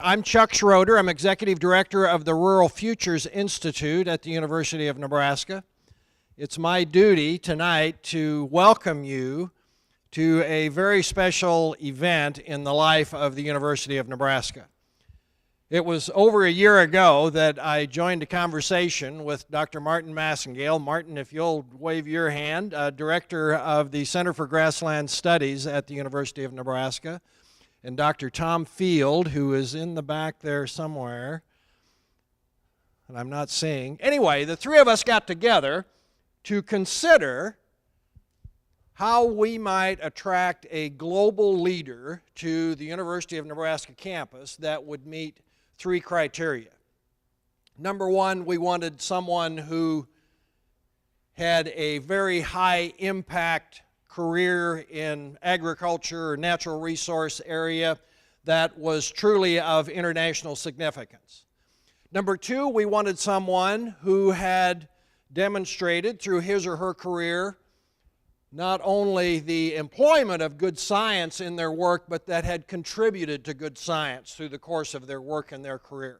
I'm Chuck Schroeder. I'm Executive Director of the Rural Futures Institute at the University of Nebraska. It's my duty tonight to welcome you to a very special event in the life of the University of Nebraska. It was over a year ago that I joined a conversation with Dr. Martin Massengale. Martin, if you'll wave your hand, Director of the Center for Grassland Studies at the University of Nebraska, and Dr. Tom Field, who is in the back there somewhere, and I'm not seeing. Anyway, the three of us got together to consider how we might attract a global leader to the University of Nebraska campus that would meet three criteria. Number one, we wanted someone who had a very high impact career in agriculture or natural resource area that was truly of international significance. Number two, we wanted someone who had demonstrated through his or her career not only the employment of good science in their work, but that had contributed to good science through the course of their work and their career.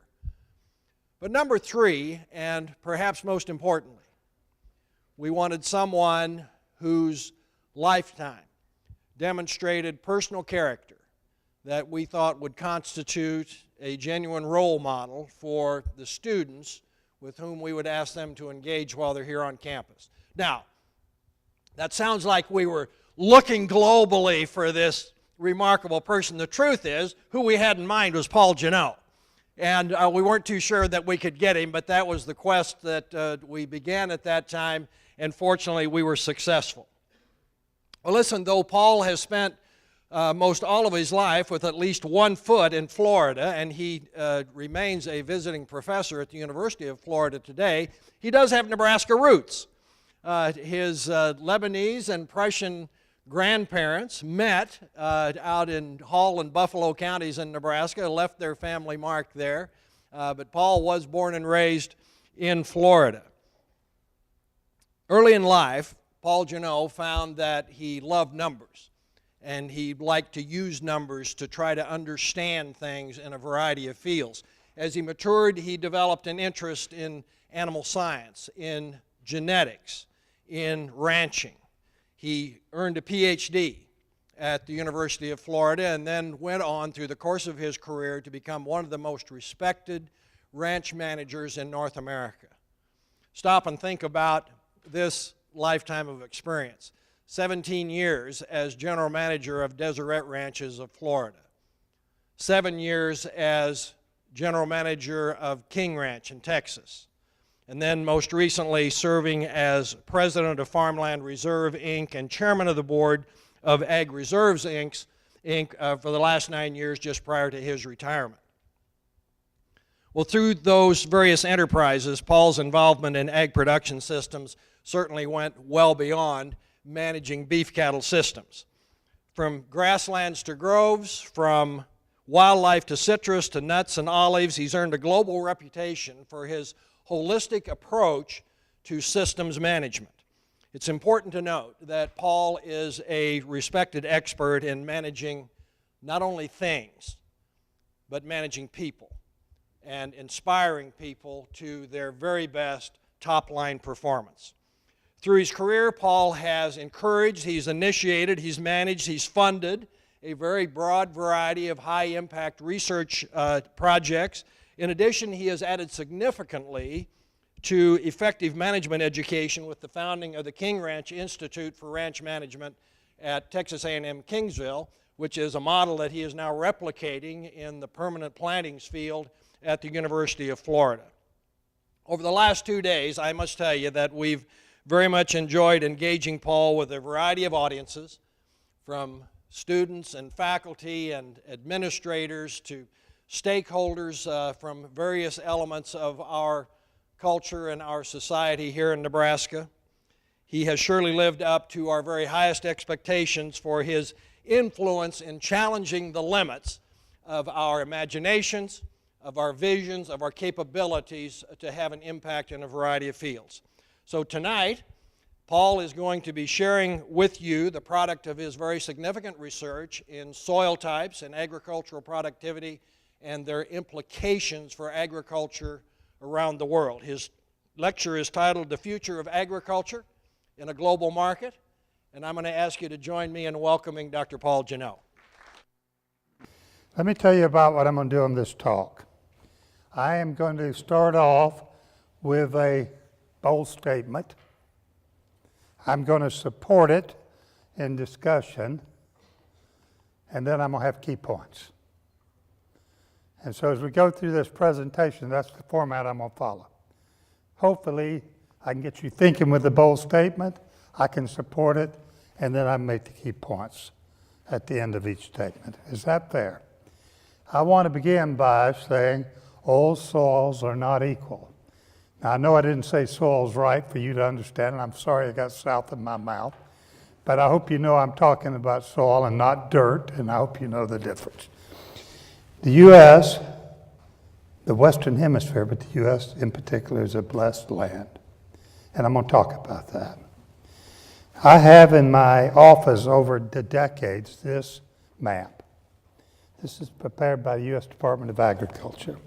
But number three, and perhaps most importantly, we wanted someone whose lifetime demonstrated personal character that we thought would constitute a genuine role model for the students with whom we would ask them to engage while they're here on campus. Now, that sounds like we were looking globally for this remarkable person. The truth is, who we had in mind was Paul Genho. And we weren't too sure that we could get him, but that was the quest that we began at that time, and fortunately we were successful. Well, listen, though Paul has spent most all of his life with at least one foot in Florida, and he remains a visiting professor at the University of Florida today, he does have Nebraska roots. His Lebanese and Prussian grandparents met out in Hall and Buffalo counties in Nebraska, left their family mark there, but Paul was born and raised in Florida. Early in life, Paul Genho found that he loved numbers, and he liked to use numbers to try to understand things in a variety of fields. As he matured, he developed an interest in animal science, in genetics, in ranching. He earned a Ph.D. at the University of Florida and then went on through the course of his career to become one of the most respected ranch managers in North America. Stop and think about this lifetime of experience. 17 years as general manager of Deseret Ranches of Florida. 7 years as general manager of King Ranch in Texas. And then most recently serving as president of Farmland Reserve, Inc. and chairman of the Board of AgReserves, Inc. For the last 9 years just prior to his retirement. Well, through those various enterprises, Paul's involvement in ag production systems certainly went well beyond managing beef cattle systems. From grasslands to groves, from wildlife to citrus to nuts and olives, he's earned a global reputation for his holistic approach to systems management. It's important to note that Paul is a respected expert in managing not only things, but managing people and inspiring people to their very best top-line performance. Through his career, Paul has encouraged, he's initiated, he's managed, he's funded a very broad variety of high-impact research projects. In addition, he has added significantly to effective management education with the founding of the King Ranch Institute for Ranch Management at Texas A&M Kingsville, which is a model that he is now replicating in the permanent plantings field at the University of Florida. Over the last 2 days, I must tell you that we've very much enjoyed engaging Paul with a variety of audiences, from students and faculty and administrators to stakeholders from various elements of our culture and our society here in Nebraska. He has surely lived up to our very highest expectations for his influence in challenging the limits of our imaginations, of our visions, of our capabilities to have an impact in a variety of fields. So tonight, Paul is going to be sharing with you the product of his very significant research in soil types and agricultural productivity and their implications for agriculture around the world. His lecture is titled The Future of Agriculture in a Global Market, and I'm going to ask you to join me in welcoming Dr. Paul Genho. Let me tell you about what I'm going to do in this talk. I am going to start off with a bold statement. I'm going to support it in discussion, and then I'm going to have key points. And so as we go through this presentation, that's the format I'm going to follow. Hopefully, I can get you thinking with the bold statement, I can support it, and then I make the key points at the end of each statement. Is that fair? I want to begin by saying all soils are not equal. Now, I know I didn't say soils right for you to understand, and I'm sorry I got south of my mouth, but I hope you know I'm talking about soil and not dirt, and I hope you know the difference. The U.S., the Western Hemisphere, but the U.S. in particular is a blessed land, and I'm going to talk about that. I have in my office over the decades this map. This is prepared by the U.S. Department of Agriculture.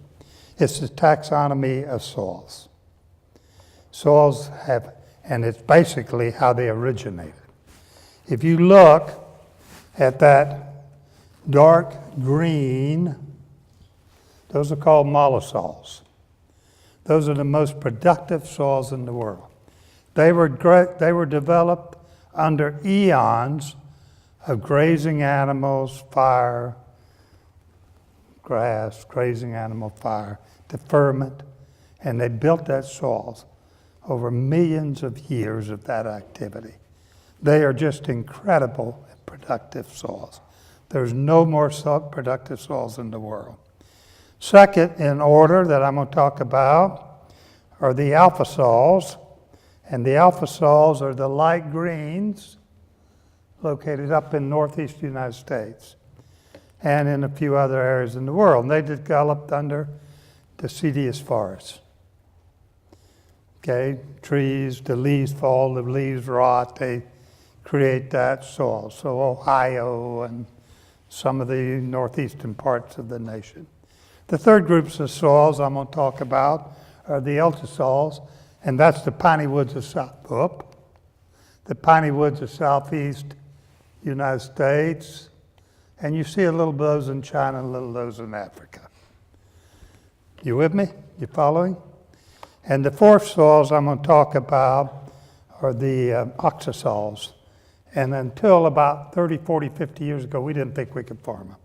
It's the taxonomy of soils. Soils have, and it's basically how they originated. If you look at that dark green, those are called mollisols. Those are the most productive soils in the world. They were developed under eons of grazing animals, fire, grass, grazing animal, fire, deferment, and they built that soils over millions of years of that activity. They are just incredible productive soils. There's no more productive soils in the world. Second in order that I'm going to talk about are the alpha soils, and the alpha soils are the light greens located up in northeast United States and in a few other areas in the world. And they developed under deciduous forests. Okay, trees, the leaves fall, the leaves rot, they create that soil. So Ohio and some of the northeastern parts of the nation. The third groups of soils I'm going to talk about are the ultrasoils, and that's the piney woods of southeast United States, and you see a little of those in China, a little of those in Africa. You with me? You following? And the fourth soils I'm going to talk about are the oxasols. And until about 30, 40, 50 years ago, we didn't think we could farm them.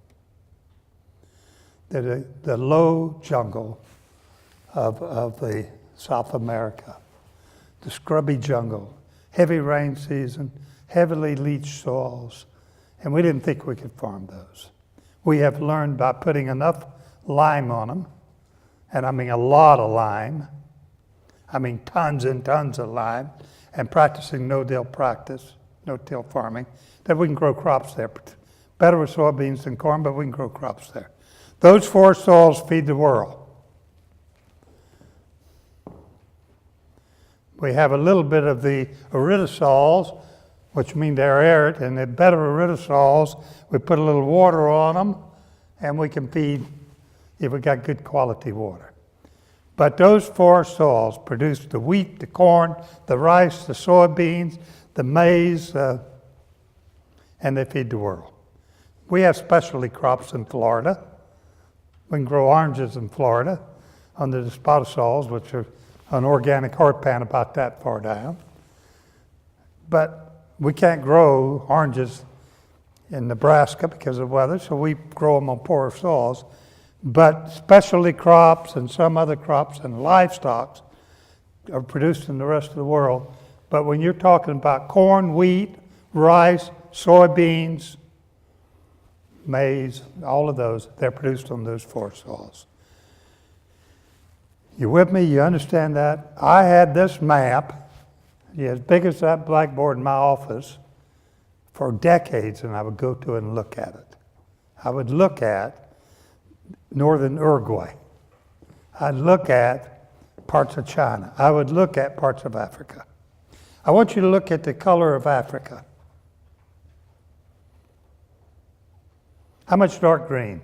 They're the low jungle of the South America, the scrubby jungle, heavy rain season, heavily leached soils, and we didn't think we could farm those. We have learned by putting enough lime on them, and I mean a lot of lime, I mean tons and tons of lime, and practicing no-till farming, that we can grow crops there. Better with soybeans than corn, but we can grow crops there. Those four soils feed the world. We have a little bit of the iridosols, which mean they're arid, and the better iridosols, we put a little water on them, and we can feed if we got good quality water. But those four soils produce the wheat, the corn, the rice, the soybeans, the maize, and they feed the world. We have specialty crops in Florida. We can grow oranges in Florida under the spotosols, which are an organic horsepan about that far down. But we can't grow oranges in Nebraska because of weather, so we grow them on poorer soils. But specialty crops and some other crops and livestock are produced in the rest of the world. But when you're talking about corn, wheat, rice, soybeans, maize, all of those, they're produced on those four soils. You with me? You understand that? I had this map, as big as that blackboard in my office, for decades, and I would go to it and look at it. I would look at northern Uruguay. I'd look at parts of China. I would look at parts of Africa. I want you to look at the color of Africa. How much dark green?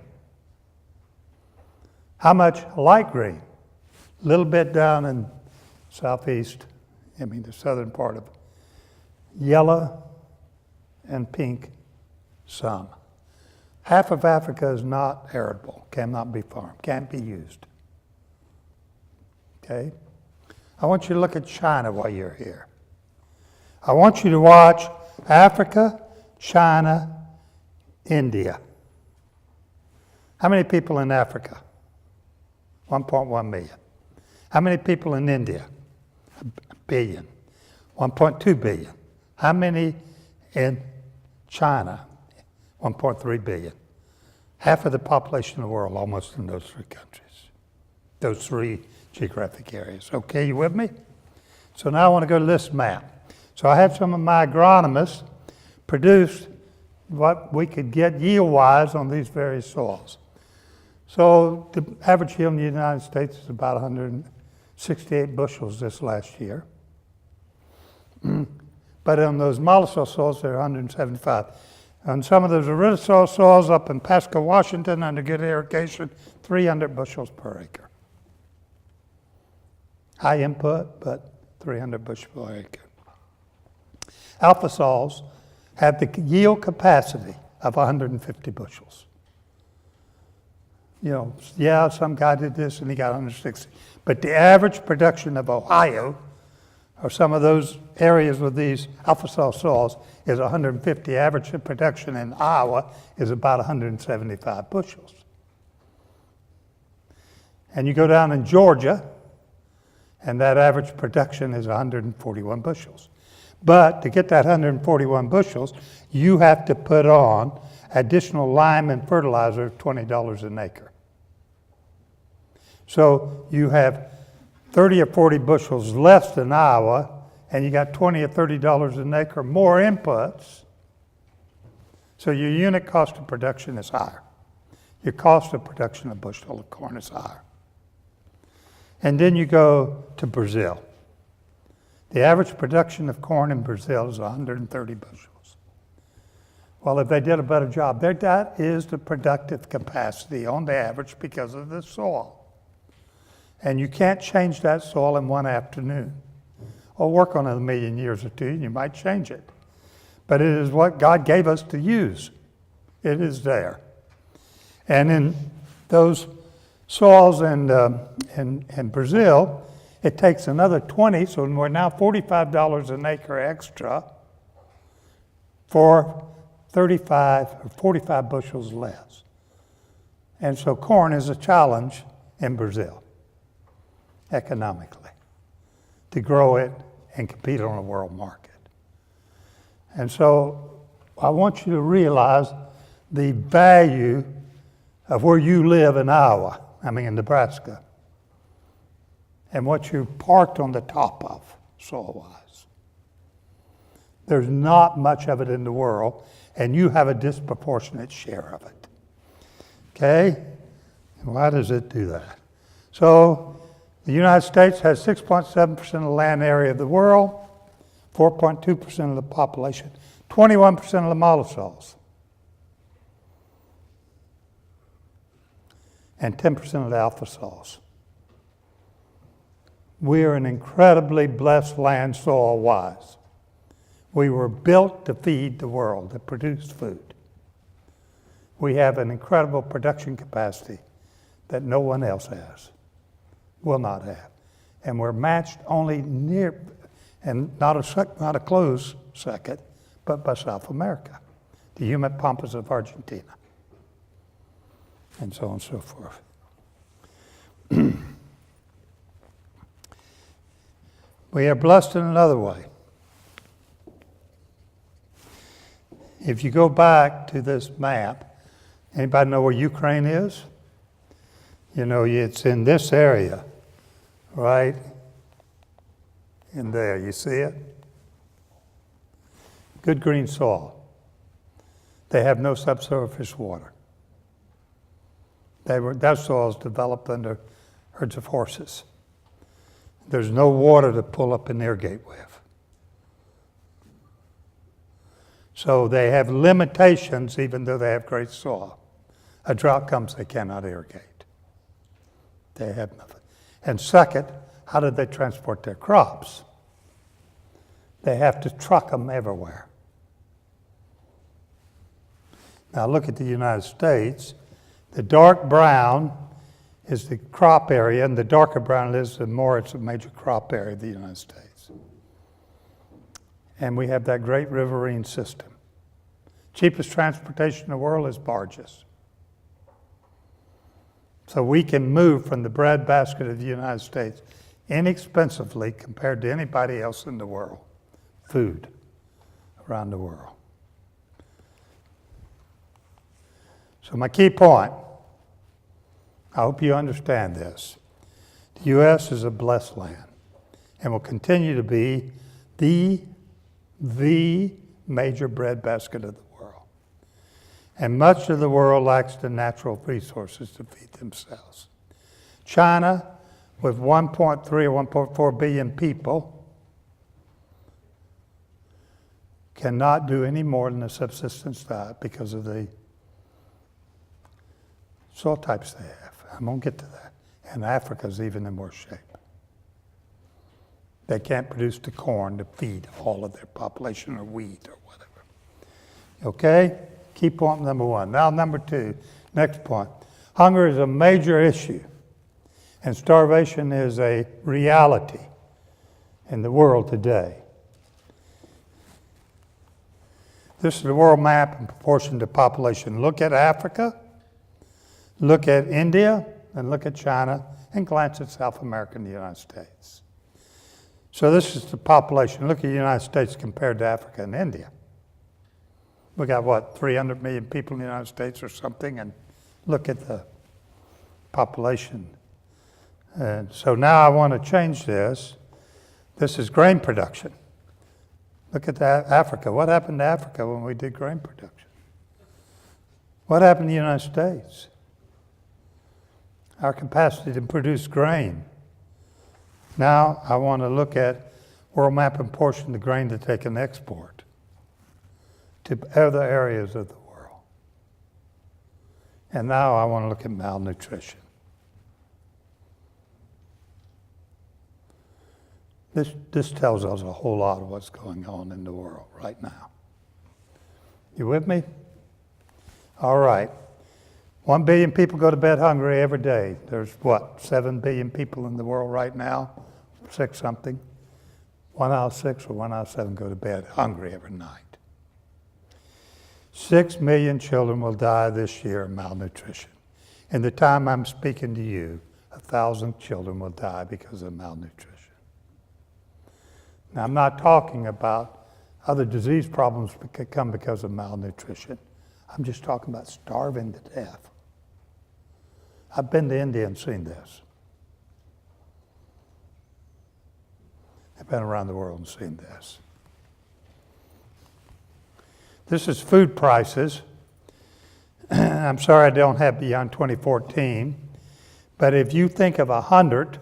How much light green? A little bit down in southeast, the southern part of it. Yellow and pink, some. Half of Africa is not arable, cannot be farmed, can't be used. Okay? I want you to look at China while you're here. I want you to watch Africa, China, India. How many people in Africa? 1.1 million. How many people in India? A billion. 1.2 billion. How many in China? 1.3 billion. Half of the population of the world almost in those three countries. Those three geographic areas. Okay, you with me? So now I want to go to this map. So I had some of my agronomists produce what we could get yield-wise on these various soils. So the average yield in the United States is about 168 bushels this last year. But on those mollusol soils, they're 175. On some of those aridosol soils up in Pasco, Washington, under good irrigation, 300 bushels per acre. High input, but 300 bushels per acre. Alpha soils have the yield capacity of 150 bushels. Some guy did this and he got 160. But the average production of Ohio, or some of those areas with these alpha soils, is 150. Average production in Iowa is about 175 bushels. And you go down in Georgia, and that average production is 141 bushels. But to get that 141 bushels, you have to put on additional lime and fertilizer of $20 an acre. So you have 30 or 40 bushels less than Iowa, and you got $20 or $30 an acre more inputs. So your unit cost of production is higher. Your cost of production of bushel of corn is higher. And then you go to Brazil. The average production of corn in Brazil is 130 bushels. Well, if they did a better job, that is the productive capacity on the average because of the soil. And you can't change that soil in one afternoon. Or work on it a million years or two, and you might change it. But it is what God gave us to use. It is there. And in those soils in Brazil, it takes another 20, so we're now $45 an acre extra for 35 or 45 bushels less. And so corn is a challenge in Brazil, economically, to grow it and compete on a world market. And so I want you to realize the value of where you live in Iowa, in Nebraska, and what you're parked on the top of, soil-wise. There's not much of it in the world, and you have a disproportionate share of it. Okay? Why does it do that? So the United States has 6.7% of the land area of the world, 4.2% of the population, 21% of the mollusols, and 10% of the alpha soils. We are an incredibly blessed land soil-wise. We were built to feed the world, to produce food. We have an incredible production capacity that no one else has, will not have. And we're matched only near, and not a close second, but by South America, the humid pampas of Argentina, and so on and so forth. We are blessed in another way. If you go back to this map, anybody know where Ukraine is? It's in this area, right in there. You see it? Good green soil. They have no subsurface water. That soil is developed under herds of horses. There's no water to pull up and irrigate with. So they have limitations even though they have great soil. A drought comes, they cannot irrigate. They have nothing. And second, how do they transport their crops? They have to truck them everywhere. Now look at the United States. The dark brown is the crop area, and the darker brown it is, the more it's a major crop area of the United States. And we have that great riverine system. Cheapest transportation in the world is barges. So we can move from the breadbasket of the United States inexpensively compared to anybody else in the world. Food around the world. So my key point, I hope you understand this. The U.S. is a blessed land and will continue to be the major breadbasket of the world. And much of the world lacks the natural resources to feed themselves. China, with 1.3 or 1.4 billion people, cannot do any more than a subsistence diet because of the soil types they have. I'm going to get to that. And Africa's even in worse shape. They can't produce the corn to feed all of their population or wheat or whatever. Okay? Key point number one. Now number two, next point. Hunger is a major issue, and starvation is a reality in the world today. This is the world map in proportion to population. Look at Africa, look at India, and look at China, and glance at South America and the United States. So this is the population. Look at the United States compared to Africa and India. We got, what, 300 million people in the United States or something, and look at the population. And so now I want to change this. This is grain production. Look at that, Africa. What happened to Africa when we did grain production? What happened to the United States? Our capacity to produce grain. Now I want to look at world map and portion the grain that they can export to other areas of the world. And now I want to look at malnutrition. This tells us a whole lot of what's going on in the world right now. You with me? All right. 1 billion people go to bed hungry every day. There's what, 7 billion people in the world right now? 6 something. 1 out of 6 or 1 out of 7 go to bed hungry every night. 6 million children will die this year of malnutrition. In the time I'm speaking to you, 1,000 children will die because of malnutrition. Now, I'm not talking about other disease problems that could come because of malnutrition. I'm just talking about starving to death. I've been to India and seen this. I've been around the world and seen this. This is food prices. I'm sorry I don't have beyond 2014, but if you think of 100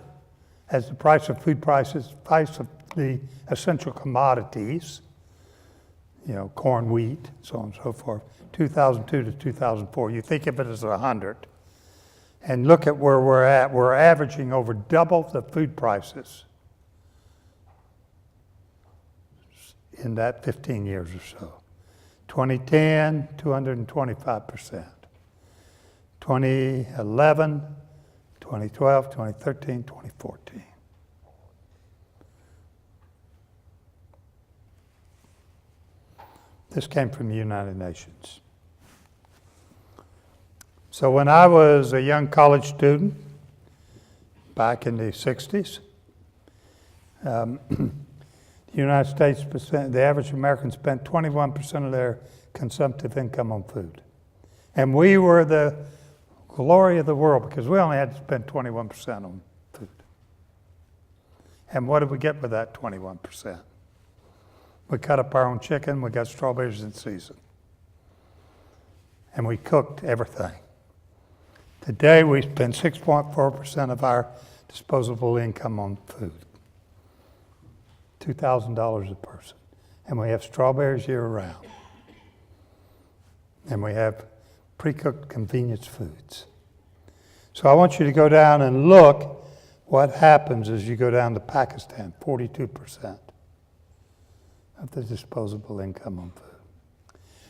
as the price of food prices, price of the essential commodities, you know, corn, wheat, so on and so forth, 2002 to 2004, you think of it as 100, and look at where we're at. We're averaging over double the food prices in that 15 years or so. 2010, 225%. 2011, 2012, 2013, 2014. This came from the United Nations. So when I was a young college student, back in the 60s, the United States, the average American spent 21% of their consumptive income on food. And we were the glory of the world because we only had to spend 21% on food. And what did we get with that 21%? We cut up our own chicken, we got strawberries in season. And we cooked everything. Today we spend 6.4% of our disposable income on food. $2,000 a person. And we have strawberries year-round. And we have pre-cooked convenience foods. So I want you to go down and look what happens as you go down to Pakistan, 42% of the disposable income on food.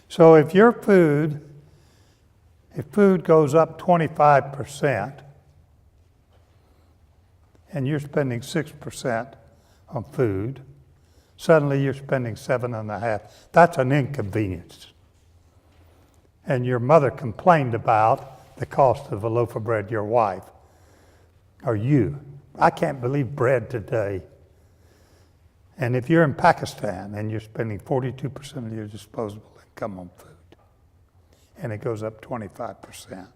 So if food goes up 25% and you're spending 6% on food, suddenly you're spending 7.5%. That's an inconvenience. And your mother complained about the cost of a loaf of bread, your wife, or you. I can't believe bread today. And if you're in Pakistan and you're spending 42% of your disposable income on food, and it goes up 25%,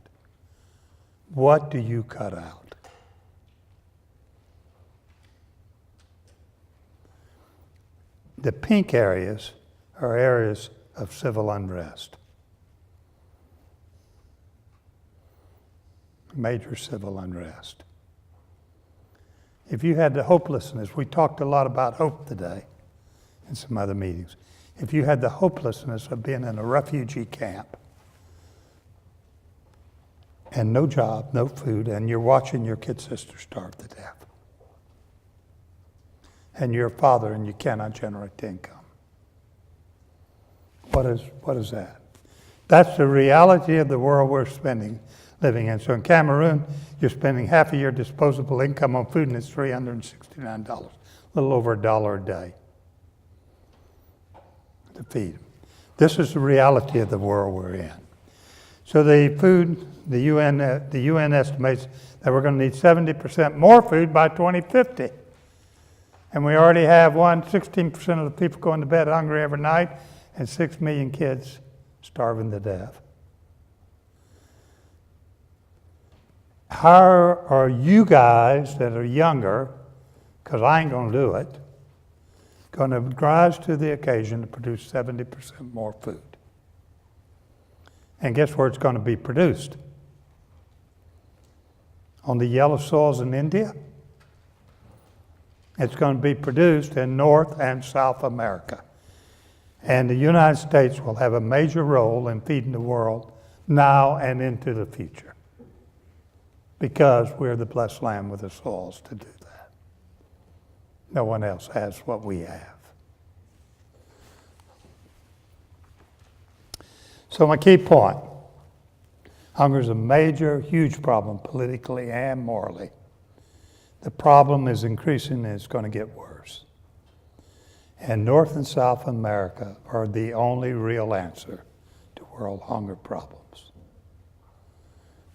what do you cut out? The pink areas are areas of civil unrest. Major civil unrest. If you had the hopelessness, we talked a lot about hope today in some other meetings. If you had the hopelessness of being in a refugee camp and no job, no food, and you're watching your kid sister starve to death, and you're a father and you cannot generate the income, what is that? That's the reality of the world we're living in. So in Cameroon, you're spending half of your disposable income on food, and it's $369, a little over $1 a day to feed them. This is the reality of the world we're in. So the UN estimates that we're going to need 70% more food by 2050. And we already have 16% of the people going to bed hungry every night, and 6 million kids starving to death. How are you guys that are younger, because I ain't going to do it, going to rise to the occasion to produce 70% more food? And guess where it's going to be produced? On the yellow soils in India? It's going to be produced in North and South America. And the United States will have a major role in feeding the world now and into the future, because we're the blessed land with the soils to do that. No one else has what we have. So my key point, hunger is a major, huge problem politically and morally. The problem is increasing and it's going to get worse. And North and South America are the only real answer to world hunger problems.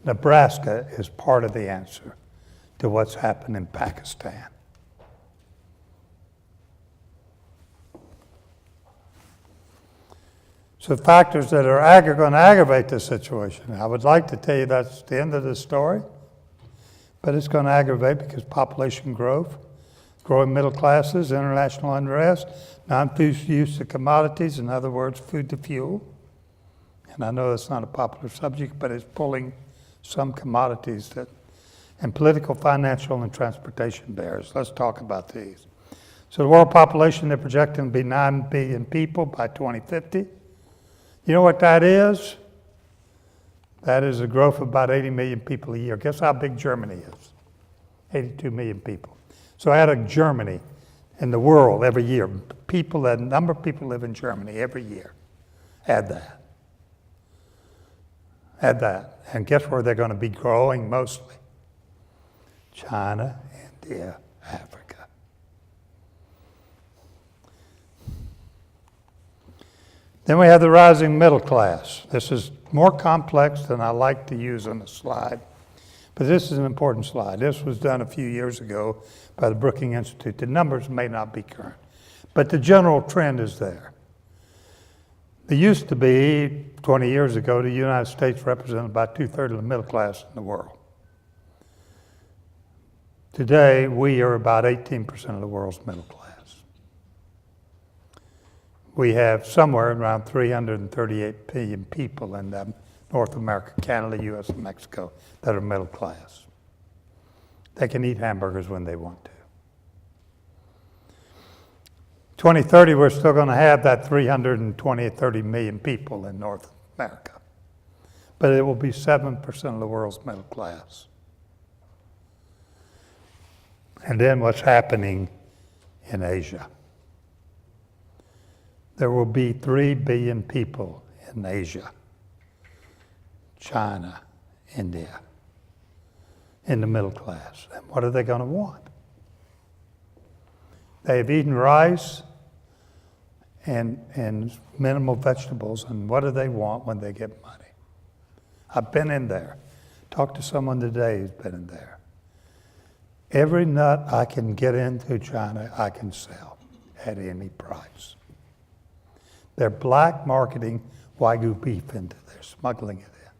Nebraska is part of the answer to what's happened in Pakistan. So factors that are going to aggravate the situation. I would like to tell you that's the end of the story, but it's going to aggravate because population growth, growing middle classes, international unrest, non-food use of commodities, in other words, food to fuel. And I know that's not a popular subject, but it's pulling some commodities and political, financial, and transportation barriers. Let's talk about these. So the world population, they're projecting to be 9 billion people by 2050. You know what that is? That is a growth of about 80 million people a year. Guess how big Germany is? 82 million people. So add a Germany in the world every year. The number of people live in Germany every year. Add that. Add that. And guess where they're going to be growing mostly? China, India, Africa. Then we have the rising middle class. This is more complex than I like to use on the slide, but this is an important slide. This was done a few years ago by the Brookings Institute. The numbers may not be current, but the general trend is there. It used to be, 20 years ago, the United States represented about 2/3 of the middle class in the world. Today, we are about 18% of the world's middle class. We have somewhere around 338 million people in North America, Canada, U.S., and Mexico that are middle class. They can eat hamburgers when they want to. 2030, we're still going to have that 30 million people in North America. But it will be 7% of the world's middle class. And then what's happening in Asia. There will be 3 billion people in Asia, China, India, in the middle class. And what are they going to want? They've eaten rice and minimal vegetables, and what do they want when they get money? I've been in there. Talked to someone today who's been in there. Every nut I can get into China, I can sell at any price. They're black marketing Wagyu beef into there, smuggling it in.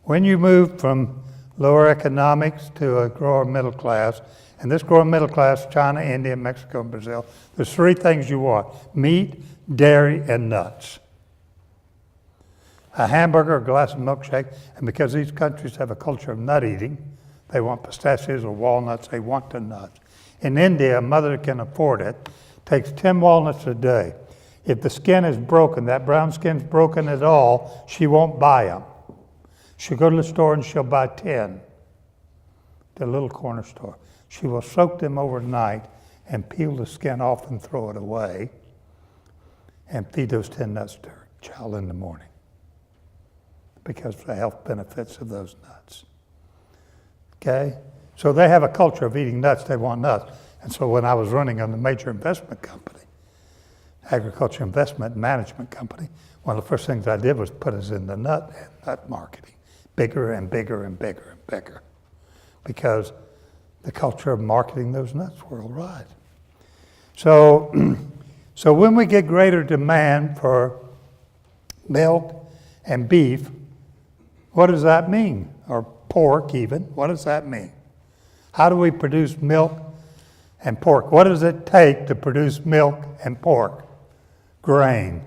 When you move from lower economics to a growing middle class, and this growing middle class, China, India, Mexico, and Brazil, there's 3 things you want: meat, dairy, and nuts. A hamburger, a glass of milkshake, and because these countries have a culture of nut eating, they want pistachios or walnuts, they want the nuts. In India, a mother can afford it, takes 10 walnuts a day. If the skin is broken, that brown skin's broken at all, she won't buy them. She'll go to the store and she'll buy 10, the little corner store. She will soak them overnight and peel the skin off and throw it away and feed those 10 nuts to her child in the morning because of the health benefits of those nuts. Okay? So they have a culture of eating nuts. They want nuts. And so when I was running on the major investment company, agriculture investment management company, one of the first things I did was put us in the nut marketing, bigger and bigger and bigger and bigger, because the culture of marketing those nuts worldwide. So when we get greater demand for milk and beef, what does that mean? Or pork even, what does that mean? How do we produce milk and pork? What does it take to produce milk and pork? Grain.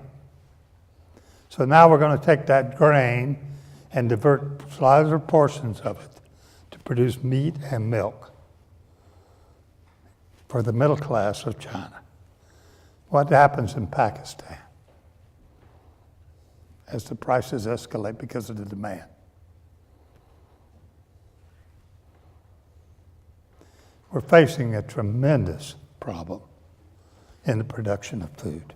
So now we're going to take that grain and divert larger portions of it to produce meat and milk for the middle class of China. What happens in Pakistan as the prices escalate because of the demand? We're facing a tremendous problem in the production of food.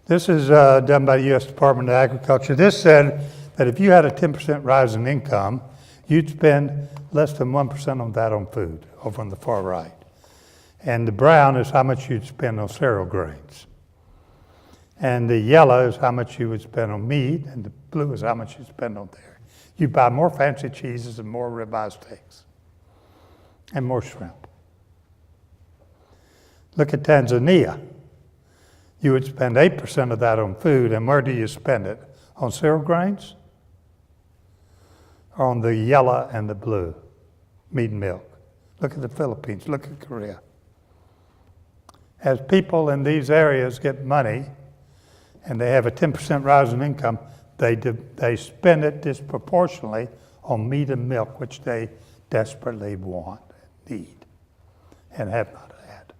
This is done by the U.S. Department of Agriculture. This said that if you had a 10% rise in income, you'd spend less than 1% on that on food, over on the far right. And the brown is how much you'd spend on cereal grains. And the yellow is how much you would spend on meat, and the blue is how much you'd spend on dairy. You buy more fancy cheeses and more ribeye steaks and more shrimp. Look at Tanzania. You would spend 8% of that on food, and where do you spend it? On cereal grains? Or on the yellow and the blue, meat and milk? Look at the Philippines, look at Korea. As people in these areas get money, and they have a 10% rise in income, they spend it disproportionately on meat and milk, which they desperately want, need, and have not had.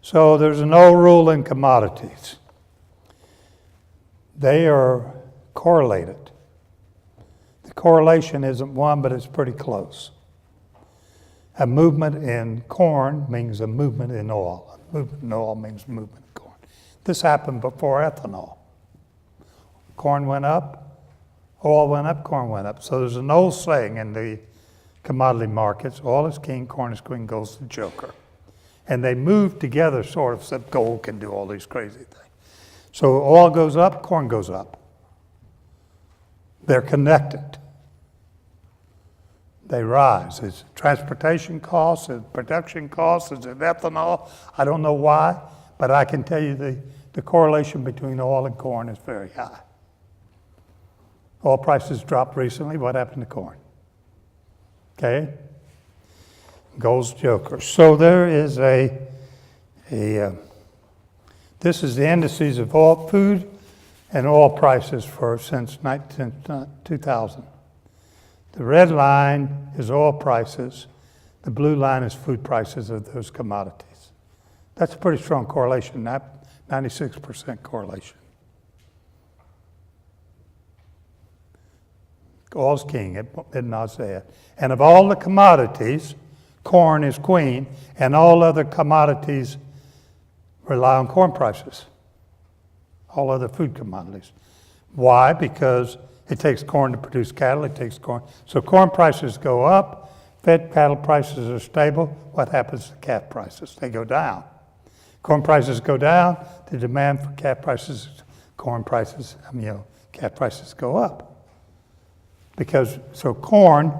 So there's an old rule in commodities. They are correlated. The correlation isn't one, but it's pretty close. A movement in corn means a movement in oil. A movement in oil means movement in corn. This happened before ethanol. Corn went up, oil went up, corn went up. So there's an old saying in the commodity markets, oil is king, corn is queen, gold's the joker. And they move together sort of, except gold can do all these crazy things. So oil goes up, corn goes up. They're connected. They rise. It's transportation costs, it's production costs, it's ethanol. I don't know why, but I can tell you the correlation between oil and corn is very high. Oil prices dropped recently. What happened to corn? Okay? Gold's joker. So there is this is the indices of oil, food and oil prices since 2000. The red line is oil prices. The blue line is food prices of those commodities. That's a pretty strong correlation, 96% correlation. Oil's king, it did not say it. And of all the commodities, corn is queen, and all other commodities rely on corn prices. All other food commodities. Why? Because it takes corn to produce cattle, it takes corn. So corn prices go up, fed cattle prices are stable. What happens to calf prices? They go down. Corn prices go down, the demand for calf prices go up. So corn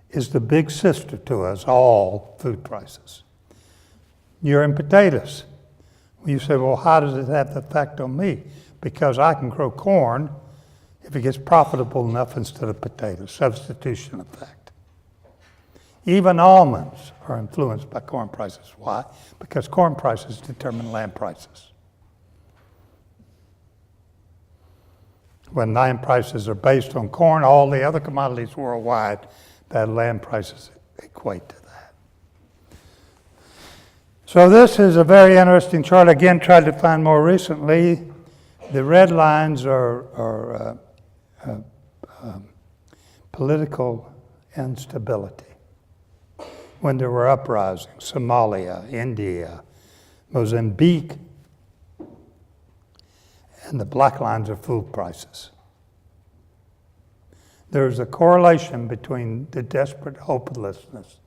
is the big sister to us, all food prices. You're in potatoes. You say, well, how does it have the effect on me? Because I can grow corn if it gets profitable enough instead of potatoes, substitution effect. Even almonds are influenced by corn prices. Why? Because corn prices determine land prices. When land prices are based on corn, all the other commodities worldwide, that land prices equate to that. So this is a very interesting chart. Again, tried to find more recently. The red lines are political instability. When there were uprisings, Somalia, India, Mozambique, and the black lines are food prices. There's a correlation between the desperate hopelessness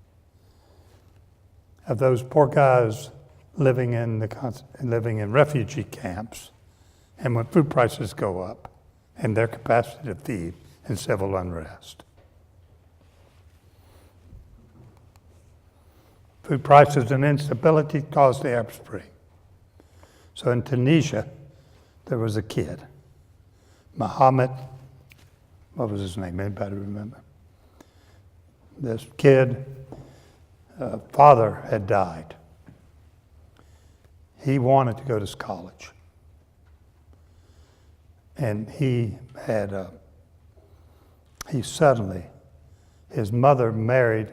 of those poor guys living in refugee camps, and when food prices go up, and their capacity to feed and civil unrest. Food prices and instability caused the Arab Spring. So in Tunisia, there was a kid, Muhammad, what was his name? Anybody remember? This kid, father had died. He wanted to go to college. And his mother married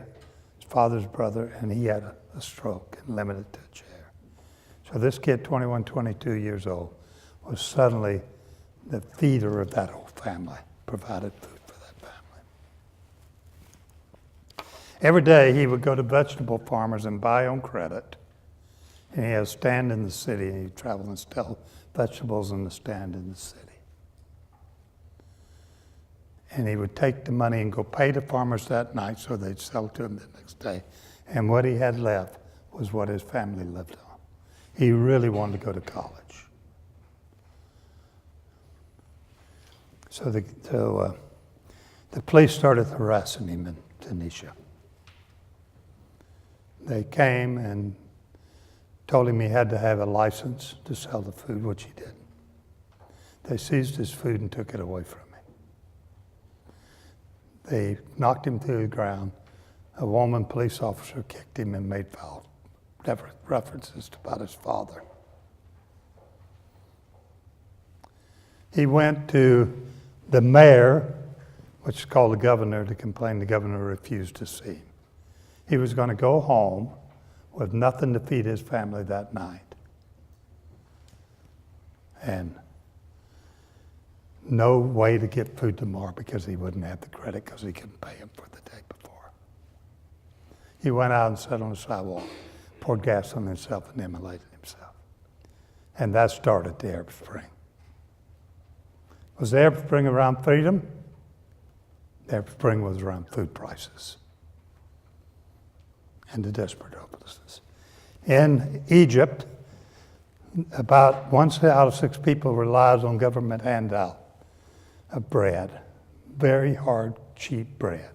his father's brother, and he had a stroke and limited to a chair. So this kid, 21, 22 years old, was suddenly the feeder of that whole family, provided food for that family. Every day he would go to vegetable farmers and buy on credit. And he had a stand in the city, and he'd travel and sell vegetables in the stand in the city. And he would take the money and go pay the farmers that night so they'd sell to him the next day. And what he had left was what his family lived on. He really wanted to go to college. So the police started harassing him in Tunisia. They came and told him he had to have a license to sell the food, which he didn't. They seized his food and took it away from him. They knocked him to the ground. A woman police officer kicked him and made foul references about his father. He went to the mayor, which is called the governor, to complain. The governor refused to see him. He was going to go home with nothing to feed his family that night. And no way to get food tomorrow because he wouldn't have the credit because he couldn't pay him for the day before. He went out and sat on the sidewalk, poured gas on himself and immolated himself. And that started the Arab Spring. Was the Arab Spring around freedom? The Arab Spring was around food prices and the desperate hopelessness. In Egypt, about 1 out of 6 people relies on government handout of bread, very hard, cheap bread.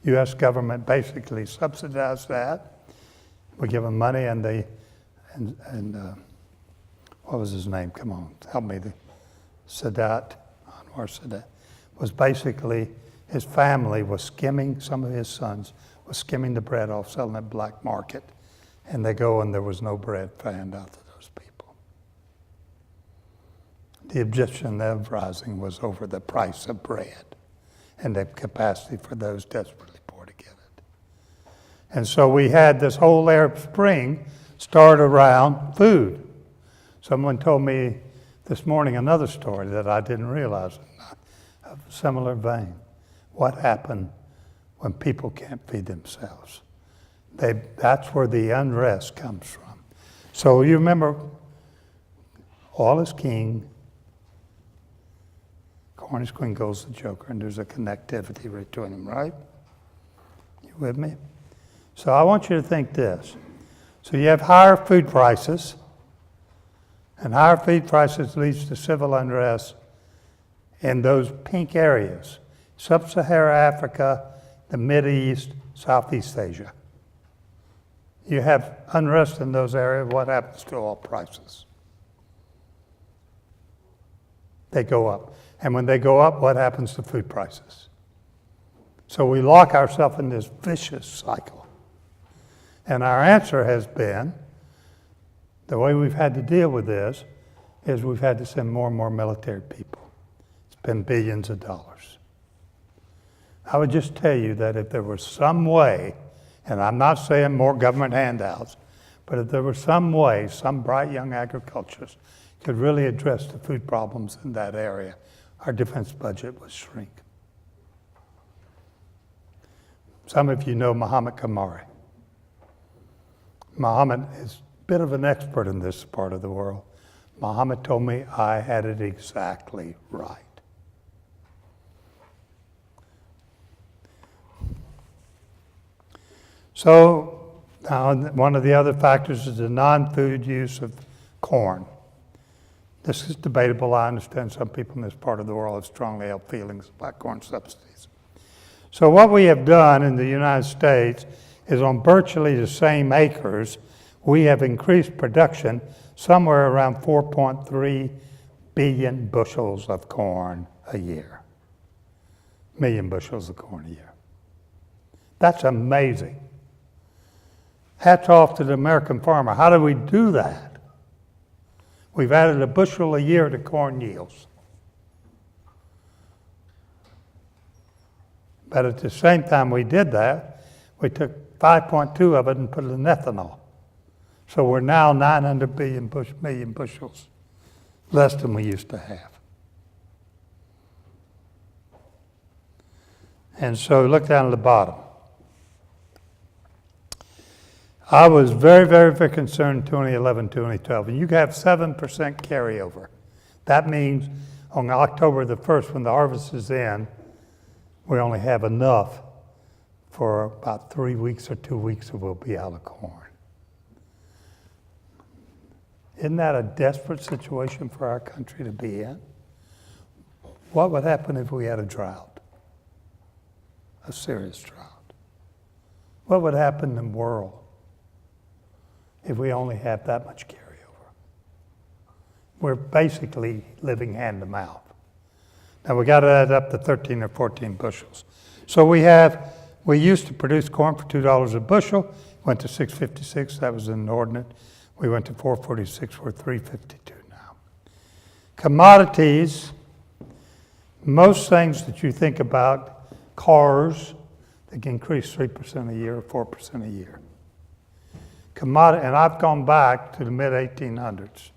U.S. government basically subsidized that. We give them money, and what was his name? Come on, help me. Anwar Sadat was basically, his family was skimming, some of his sons was skimming the bread off, selling it black market, and they go and there was no bread fanned out to those people. The Egyptian uprising was over the price of bread and the capacity for those desperately poor to get it. And so we had this whole Arab Spring start around food. Someone told me this morning another story that I didn't realize, of a similar vein. what happened when people can't feed themselves. That's where the unrest comes from. So you remember, oil is king, corn is queen, gold's the joker, and there's a connectivity between them, right? You with me? So I want you to think this. So you have higher food prices, and higher food prices leads to civil unrest in those pink areas: Sub-Saharan Africa, the Mideast, Southeast Asia. You have unrest in those areas, what happens to oil prices? They go up. And when they go up, what happens to food prices? So we lock ourselves in this vicious cycle. And our answer has been, the way we've had to deal with this is we've had to send more and more military people. It's been billions of dollars. I would just tell you that if there was some way, and I'm not saying more government handouts, but if there was some way some bright young agriculturists could really address the food problems in that area, our defense budget would shrink. Some of you know Muhammad Kamari. Muhammad is a bit of an expert in this part of the world. Muhammad told me I had it exactly right. So now one of the other factors is the non-food use of corn. This is debatable. I understand some people in this part of the world have strongly held feelings about corn subsidies. So what we have done in the United States is on virtually the same acres, we have increased production somewhere around 4.3 billion bushels of corn a year. Million bushels of corn a year. That's amazing. Hats off to the American farmer. How do we do that? We've added a bushel a year to corn yields. But at the same time we did that, we took 5.2 of it and put it in ethanol. So we're now 900 million bushels less than we used to have. And so look down at the bottom. I was very, very, very concerned in 2011, 2012. And you have 7% carryover. That means on October the 1st, when the harvest is in, we only have enough for about 3 weeks or 2 weeks, and we'll be out of corn. Isn't that a desperate situation for our country to be in? What would happen if we had a drought? A serious drought. What would happen in the world if we only have that much carryover? We're basically living hand to mouth. Now we got to add up to 13 or 14 bushels. So we used to produce corn for $2 a bushel, went to $6.56, that was inordinate. We went to $4.46, we're $3.52 now. Commodities, most things that you think about, cars, they can increase 3% a year or 4% a year. And I've gone back to the mid-1800s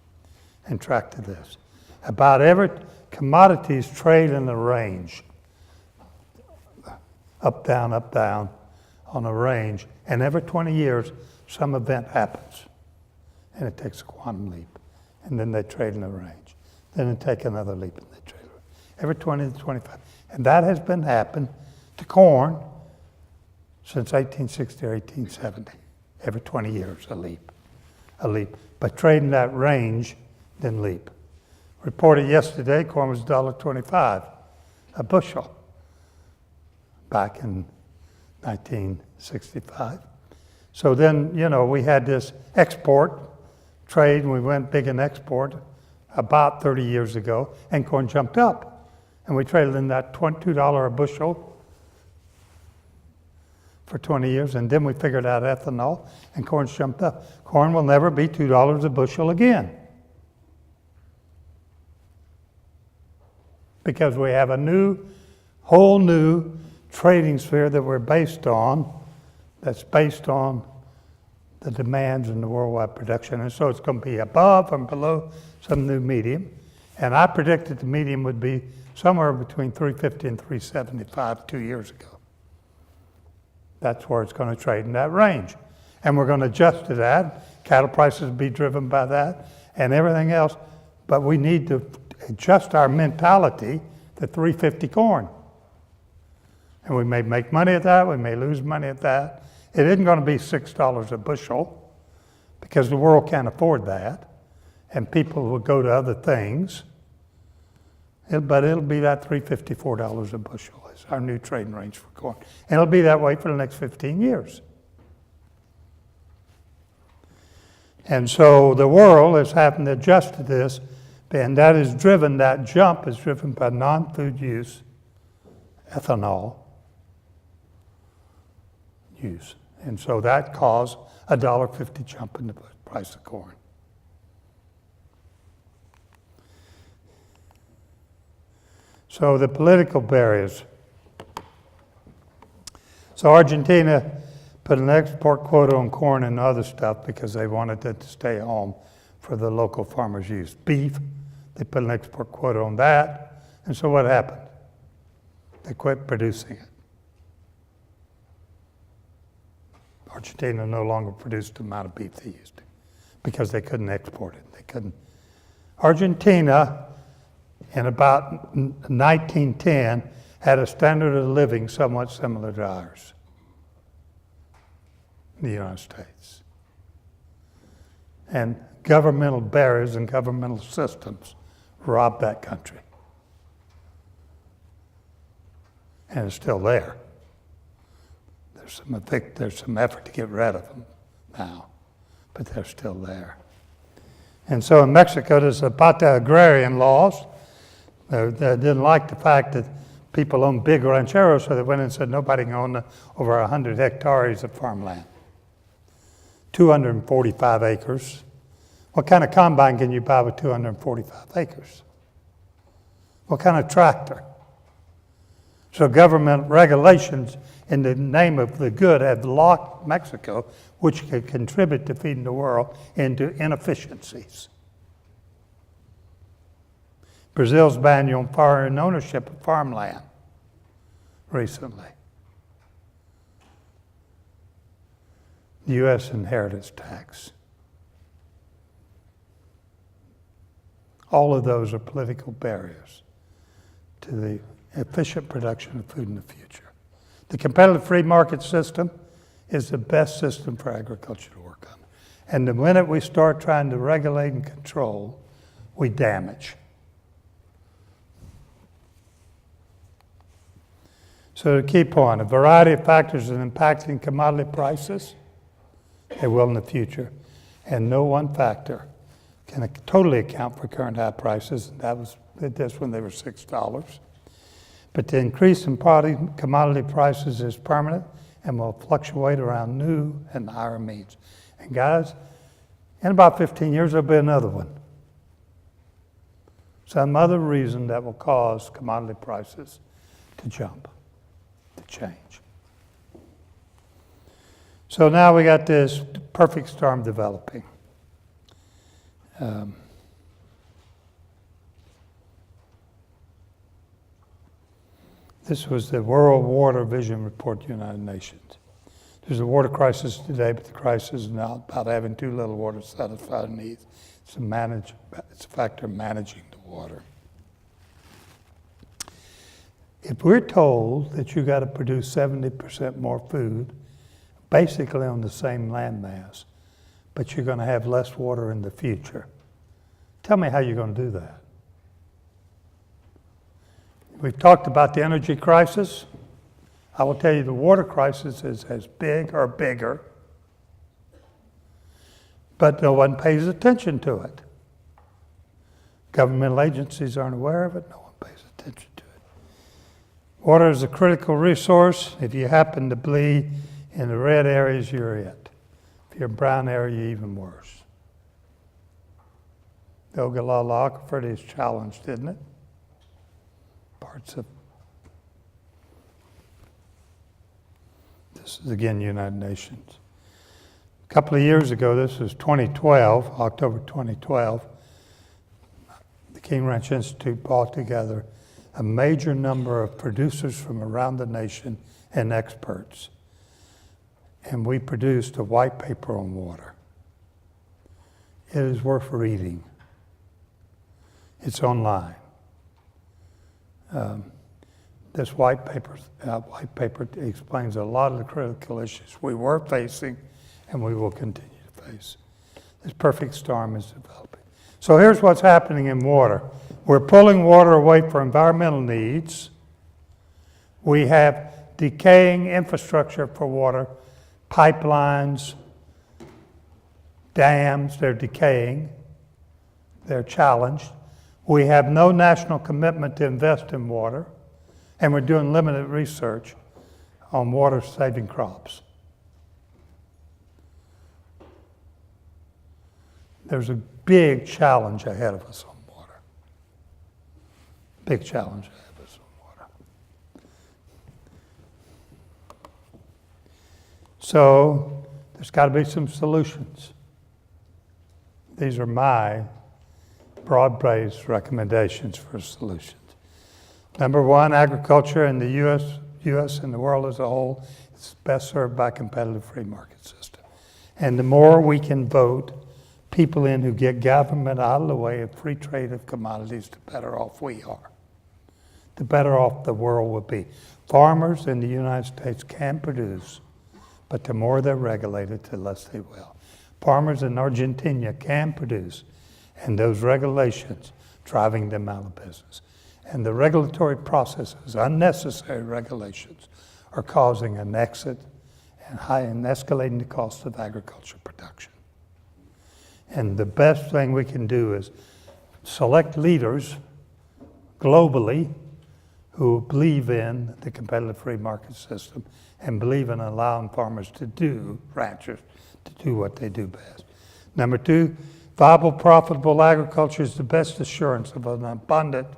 and tracked to this. About every commodities trade in a range, up, down, on a range, and every 20 years, some event happens, and it takes a quantum leap, and then they trade in a range. Then they take another leap, and they trade every 20 to 25. And that has been happening to corn since 1860 or 1870. Every 20 years, a leap. But trading that range, then leap. Reported yesterday, corn was $1.25 a bushel back in 1965. So then, we had this export trade, and we went big in export about 30 years ago, and corn jumped up. And we traded in that $2 a bushel for 20 years, and then we figured out ethanol, and corn's jumped up. Corn will never be $2 a bushel again, because we have a whole new trading sphere that we're based on, that's based on the demands in the worldwide production. And so it's going to be above and below some new medium. And I predicted the median would be somewhere between 350 and 375 2 years ago. That's where it's going to trade in that range. And we're going to adjust to that. Cattle prices will be driven by that and everything else. But we need to adjust our mentality to 350 corn. And we may make money at that, we may lose money at that. It isn't going to be $6 a bushel because the world can't afford that. And people will go to other things. But it'll be that $3.50, $4 a bushel is our new trading range for corn. And it'll be that way for the next 15 years. And so the world is having to adjust to this, and that jump is driven by non-food use, ethanol use. And so that caused a $1.50 jump in the price of corn. So the political barriers. So Argentina put an export quota on corn and other stuff because they wanted it to stay home for the local farmers' use. Beef, they put an export quota on that. And so what happened? They quit producing it. Argentina no longer produced the amount of beef they used to because they couldn't export it. They couldn't. Argentina, in about 1910, had a standard of living somewhat similar to ours in the United States. And governmental barriers and governmental systems robbed that country. And it's still there. There's some effort to get rid of them now, but they're still there. And so in Mexico, there's about the agrarian laws. They didn't like the fact that people own big rancheros, so they went and said nobody can own over 100 hectares of farmland. 245 acres. What kind of combine can you buy with 245 acres? What kind of tractor? So government regulations in the name of the good have locked Mexico, which could contribute to feeding the world, into inefficiencies. Brazil's banned on foreign ownership of farmland recently. The U.S. inheritance tax. All of those are political barriers to the efficient production of food in the future. The competitive free market system is the best system for agriculture to work on. And the minute we start trying to regulate and control, we damage. So the key point, a variety of factors are impacting commodity prices. They will in the future. And no one factor can totally account for current high prices. That's when they were $6. But the increase in commodity prices is permanent and will fluctuate around new and higher means. And guys, in about 15 years, there'll be another one. Some other reason that will cause commodity prices to jump, to change. So now we got this perfect storm developing. This was the World Water Vision Report, United Nations. There's a water crisis today, but the crisis is not about having too little water to satisfy our needs. It's a factor of managing the water. If we're told that you got to produce 70% more food, basically on the same land mass, but you're going to have less water in the future, tell me how you're going to do that. We've talked about the energy crisis. I will tell you the water crisis is as big or bigger, but no one pays attention to it. Governmental agencies aren't aware of it. No one pays attention to it. Water is a critical resource. If you happen to bleed in the red areas, you're it. If you're in brown area, you're even worse. The Ogallala Aquifer is challenged, isn't it? Parts of this is again United Nations. A couple of years ago, this was 2012, October 2012, King Ranch Institute brought together a major number of producers from around the nation and experts. And we produced a white paper on water. It is worth reading. It's online. This white paper explains a lot of the critical issues we were facing and we will continue to face. This perfect storm is developing. So here's what's happening in water. We're pulling water away for environmental needs. We have decaying infrastructure for water, pipelines, dams, they're decaying, they're challenged. We have no national commitment to invest in water, and we're doing limited research on water-saving crops. There's a big challenge ahead of us on water. Big challenge ahead of us on water. So there's got to be some solutions. These are my broad-based recommendations for solutions. Number one, agriculture in the U.S. and the world as a whole is best served by a competitive free market system. And the more we can vote people in who get government out of the way of free trade of commodities, the better off we are. The better off the world will be. Farmers in the United States can produce, but the more they're regulated, the less they will. Farmers in Argentina can produce, and those regulations driving them out of business. And the regulatory processes, unnecessary regulations, are causing an exit and escalating the cost of agriculture production. And the best thing we can do is select leaders globally who believe in the competitive free market system and believe in allowing farmers to do, ranchers, to do what they do best. Number two, viable, profitable agriculture is the best assurance of an abundant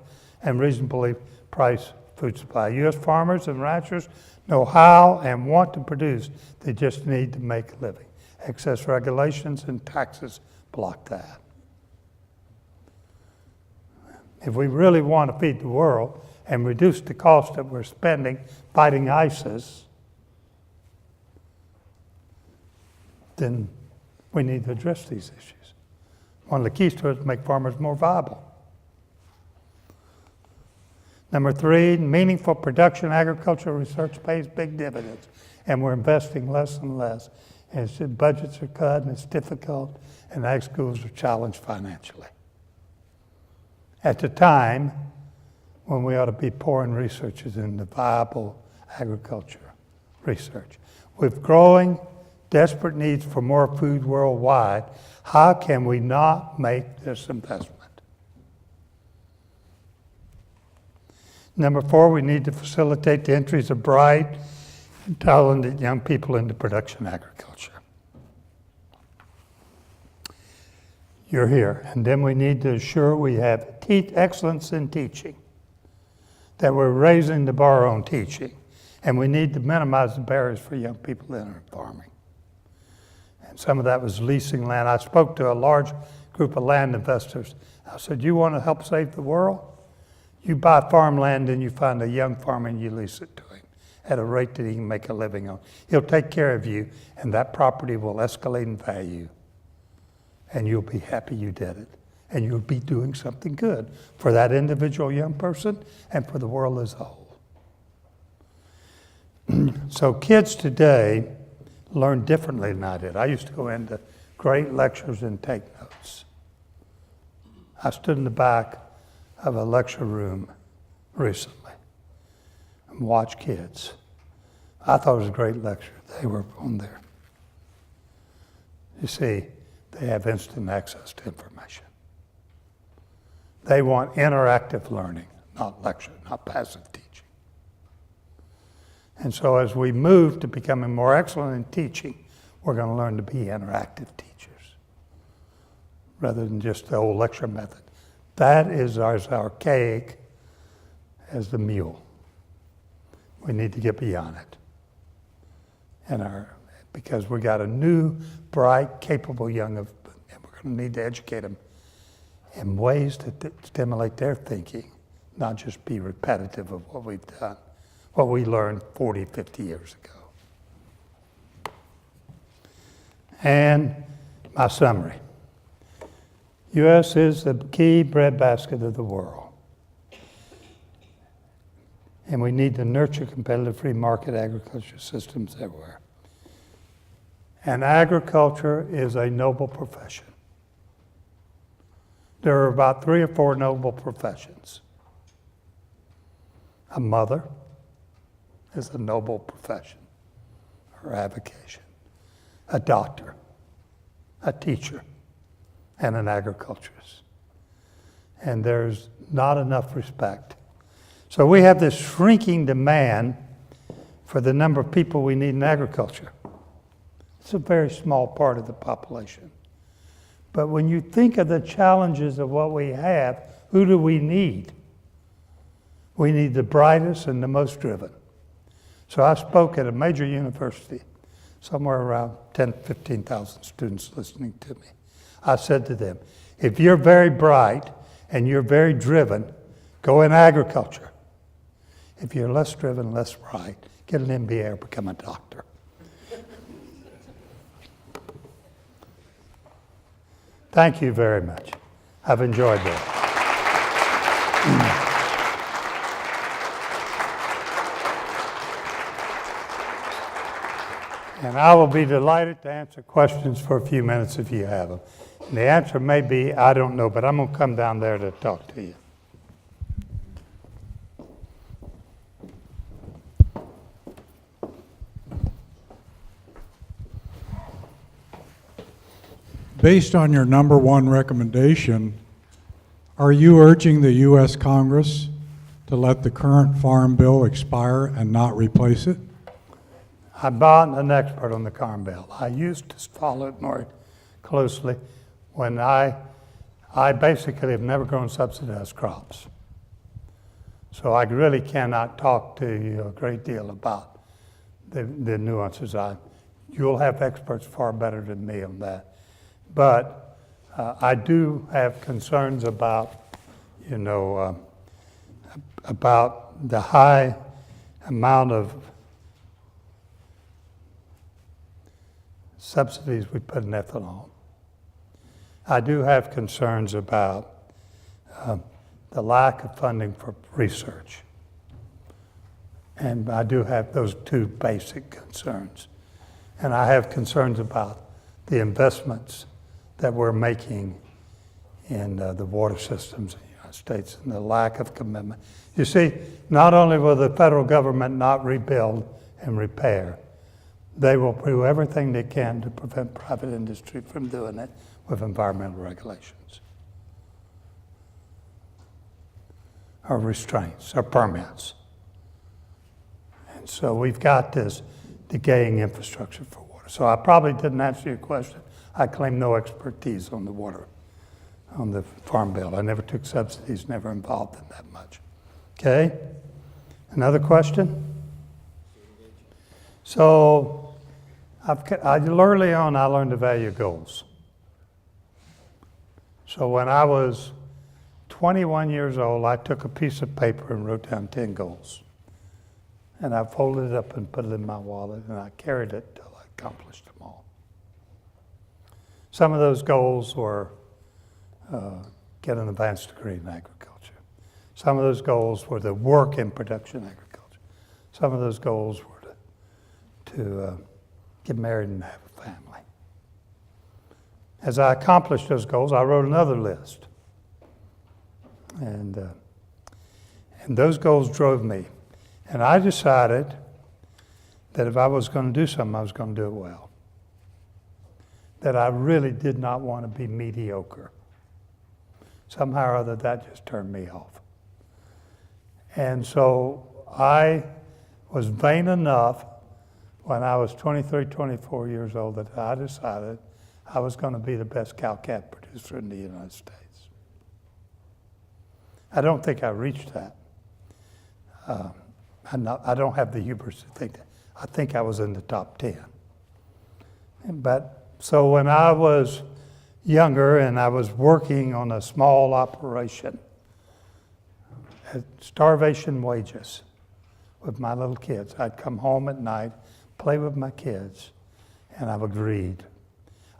and reasonably priced food supply. U.S. farmers and ranchers know how and want to produce. They just need to make a living. Excess regulations and taxes block that. If we really want to feed the world and reduce the cost that we're spending fighting ISIS, then we need to address these issues. One of the keys to it is make farmers more viable. Number three, meaningful production agricultural research pays big dividends, and we're investing less and less. And budgets are cut, and it's difficult, and ag schools are challenged financially. At the time when we ought to be pouring researchers into viable agriculture research. With growing desperate needs for more food worldwide, how can we not make this investment? Number four, we need to facilitate the entries of bright and talented young people into production agriculture. You're here. And then we need to ensure we have excellence in teaching, that we're raising the bar on teaching. And we need to minimize the barriers for young people that are farming. And some of that was leasing land. I spoke to a large group of land investors. I said, you want to help save the world? You buy farmland and you find a young farmer and you lease it to him at a rate that he can make a living on. He'll take care of you, and that property will escalate in value. And you'll be happy you did it. And you'll be doing something good for that individual young person and for the world as a whole. So kids today learn differently than I did. I used to go into great lectures and take notes. I stood in the back of a lecture room recently and watched kids. I thought it was a great lecture. They were on there. You see, they have instant access to information. They want interactive learning, not lecture, not passive teaching. And so as we move to becoming more excellent in teaching, we're going to learn to be interactive teachers rather than just the old lecture method. That is as archaic as the mule. We need to get beyond it. Because we got a new, bright, capable and we're going to need to educate them in ways that stimulate their thinking, not just be repetitive of what we've done, what we learned 40, 50 years ago. And my summary. U.S. is the key breadbasket of the world. And we need to nurture competitive free market agriculture systems everywhere. And agriculture is a noble profession. There are about 3 or 4 noble professions. A mother is a noble profession or avocation. A doctor, a teacher, and an agriculturist. And there's not enough respect. So we have this shrinking demand for the number of people we need in agriculture. It's a very small part of the population. But when you think of the challenges of what we have, who do we need? We need the brightest and the most driven. So I spoke at a major university, somewhere around 15,000 students listening to me. I said to them, if you're very bright and you're very driven, go in agriculture. If you're less driven, less bright, get an MBA or become a doctor. Thank you very much. I've enjoyed that. And I will be delighted to answer questions for a few minutes if you have them. And the answer may be, I don't know, but I'm going to come down there to talk to you. Based on your number one recommendation, are you urging the U.S. Congress to let the current Farm Bill expire and not replace it? I'm not an expert on the Farm Bill. I used to follow it more closely when I basically have never grown subsidized crops. So I really cannot talk to you a great deal about the nuances. You'll have experts far better than me on that. But I do have concerns about, about the high amount of subsidies we put in ethanol. I do have concerns about the lack of funding for research. And I do have those 2 basic concerns. And I have concerns about the investments that we're making in the water systems in the United States and the lack of commitment. You see, not only will the federal government not rebuild and repair, they will do everything they can to prevent private industry from doing it with environmental regulations or restraints or permits. And so we've got this decaying infrastructure for water. So I probably didn't answer your question. I claim no expertise on the water, on the Farm Bill. I never took subsidies, never involved in that much. Okay? Another question? So early on, I learned the value of goals. So when I was 21 years old, I took a piece of paper and wrote down 10 goals. And I folded it up and put it in my wallet, and I carried it until I accomplished them all. Some of those goals were get an advanced degree in agriculture. Some of those goals were to work in production agriculture. Some of those goals were to get married and have a family. As I accomplished those goals, I wrote another list. And those goals drove me. And I decided that if I was going to do something, I was going to do it well. That I really did not want to be mediocre. Somehow or other, that just turned me off. And so I was vain enough when I was 23, 24 years old that I decided I was going to be the best cow-calf producer in the United States. I don't think I reached that. I don't have the hubris to think that. I think I was in the top 10. So when I was, younger, and I was working on a small operation at starvation wages with my little kids. I'd come home at night, play with my kids, and I've agreed.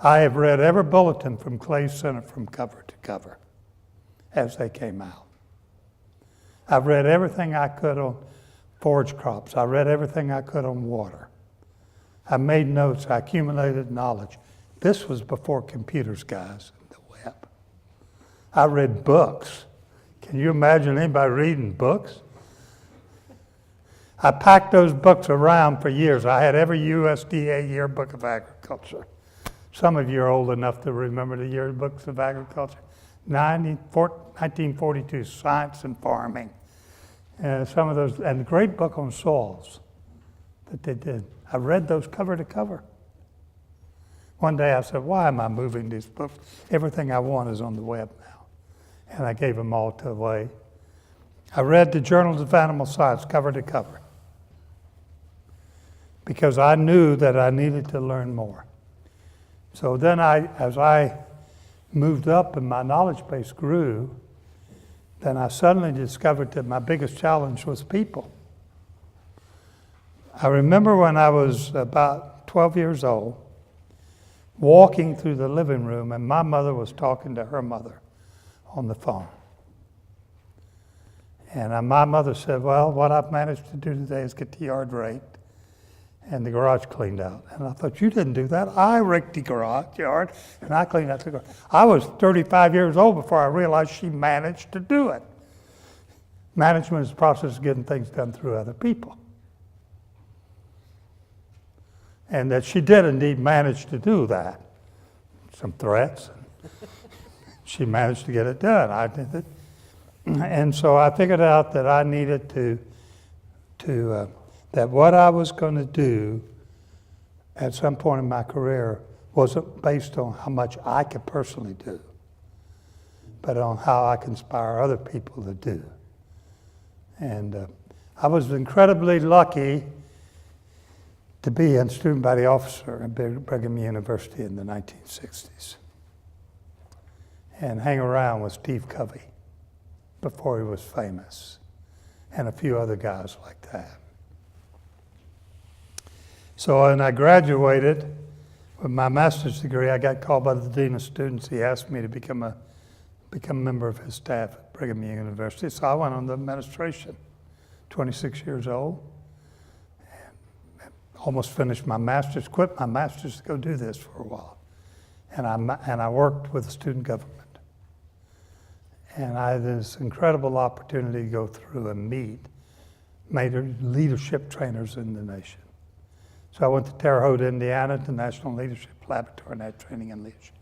I have read every bulletin from Clay Center from cover to cover as they came out. I've read everything I could on forage crops. I read everything I could on water. I made notes. I accumulated knowledge. This was before computers, guys, and the web. I read books. Can you imagine anybody reading books? I packed those books around for years. I had every USDA Yearbook of Agriculture. Some of you are old enough to remember the Yearbooks of Agriculture. 1942, Science and Farming. Some of those, and a great book on soils that they did. I read those cover to cover. One day I said, why am I moving these books? Everything I want is on the web now. And I gave them all away. I read the Journals of Animal Science cover to cover because I knew that I needed to learn more. So then as I moved up and my knowledge base grew, then I suddenly discovered that my biggest challenge was people. I remember when I was about 12 years old, walking through the living room, and my mother was talking to her mother on the phone. And my mother said, well, what I've managed to do today is get the yard raked and the garage cleaned out. And I thought, you didn't do that. I raked the garage yard and I cleaned out the garage. I was 35 years old before I realized she managed to do it. Management is the process of getting things done through other people. And that she did indeed manage to do that. Some threats. She managed to get it done. I did it. And so I figured out that I needed that what I was going to do at some point in my career wasn't based on how much I could personally do, but on how I can inspire other people to do. And I was incredibly lucky to be a student body officer at Brigham University in the 1960s and hang around with Steve Covey before he was famous and a few other guys like that. So when I graduated with my master's degree, I got called by the dean of students. He asked me to become a member of his staff at Brigham University. So I went on the administration, 26 years old. Almost finished my master's, quit my master's to go do this for a while. And I worked with the student government. And I had this incredible opportunity to go through and meet major leadership trainers in the nation. So I went to Terre Haute, Indiana, to National Leadership Laboratory, and had training in leadership.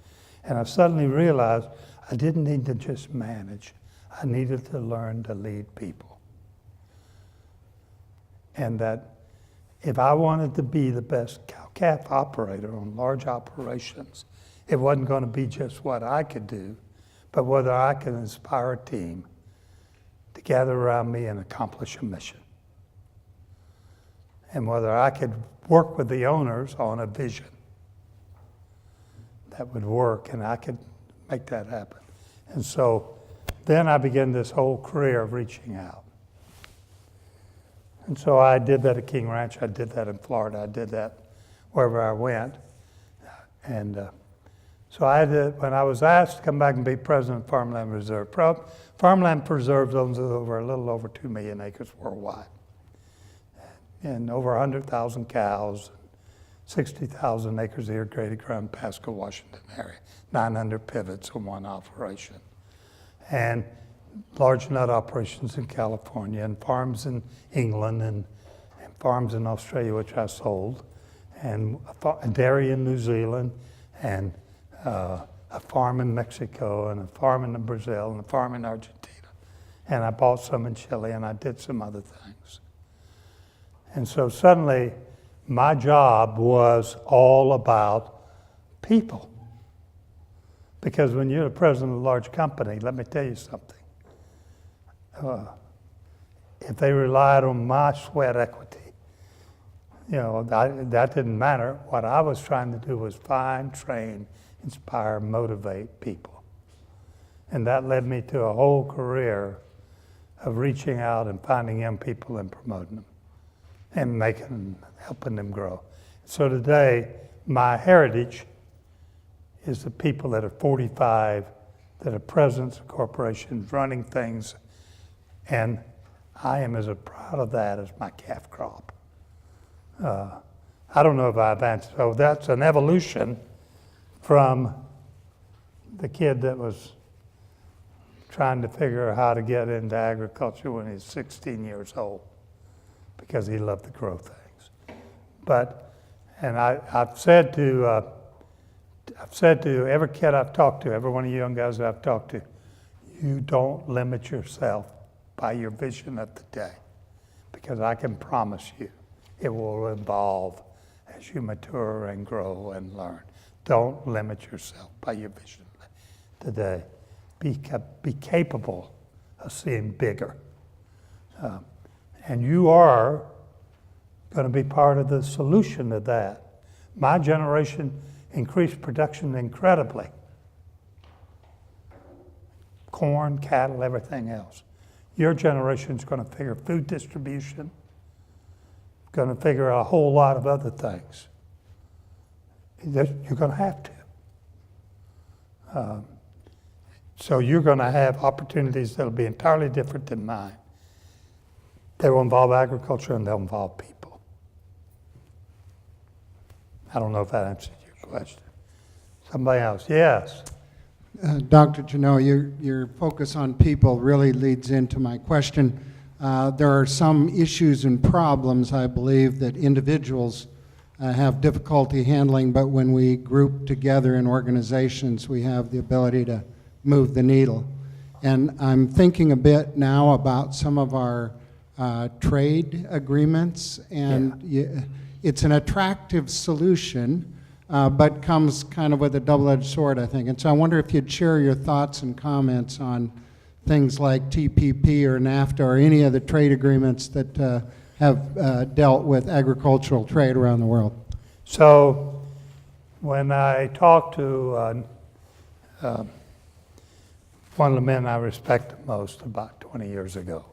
And I suddenly realized I didn't need to just manage. I needed to learn to lead people. And that if I wanted to be the best cow-calf operator on large operations, it wasn't going to be just what I could do, but whether I could inspire a team to gather around me and accomplish a mission. And whether I could work with the owners on a vision that would work, and I could make that happen. And so then I began this whole career of reaching out. And so I did that at King Ranch. I did that in Florida. I did that wherever I went. And so when I was asked to come back and be president of Farmland Reserve, Farmland Preserves owns a little over 2 million acres worldwide. And over 100,000 cows, 60,000 acres of irrigated ground, Pasco, Washington area, 900 pivots in one operation. And large nut operations in California, and farms in England, and farms in Australia, which I sold, and a dairy in New Zealand, and a farm in Mexico, and a farm in Brazil, and a farm in Argentina. And I bought some in Chile, and I did some other things. And so suddenly, my job was all about people. Because when you're the president of a large company, let me tell you something. If they relied on my sweat equity, that didn't matter. What I was trying to do was find, train, inspire, motivate people. And that led me to a whole career of reaching out and finding young people and promoting them and helping them grow. So today, my heritage is the people that are 45, that are presidents of corporations, running things, and I am as proud of that as my calf crop. I don't know if I've answered, so that's an evolution from the kid that was trying to figure out how to get into agriculture when he was 16 years old because he loved to grow things. And I've said to every kid I've talked to, every one of you young guys that I've talked to, you don't limit yourself by your vision of the day, because I can promise you it will evolve as you mature and grow and learn. Don't limit yourself by your vision today. Be capable of seeing bigger. And you are going to be part of the solution to that. My generation increased production incredibly. Corn, cattle, everything else. Your generation's going to figure food distribution, going to figure a whole lot of other things. You're going to have to. So you're going to have opportunities that'll be entirely different than mine. They will involve agriculture and they'll involve people. I don't know if that answers your question. Somebody else, yes. Dr. Genho, your focus on people really leads into my question. There are some issues and problems, I believe, that individuals have difficulty handling, but when we group together in organizations, we have the ability to move the needle. And I'm thinking a bit now about some of our trade agreements, and it's an attractive solution, but comes kind of with a double-edged sword, I think. And so I wonder if you'd share your thoughts and comments on things like TPP or NAFTA or any of the trade agreements that have dealt with agricultural trade around the world. So when I talked to one of the men I respect the most about 20 years ago,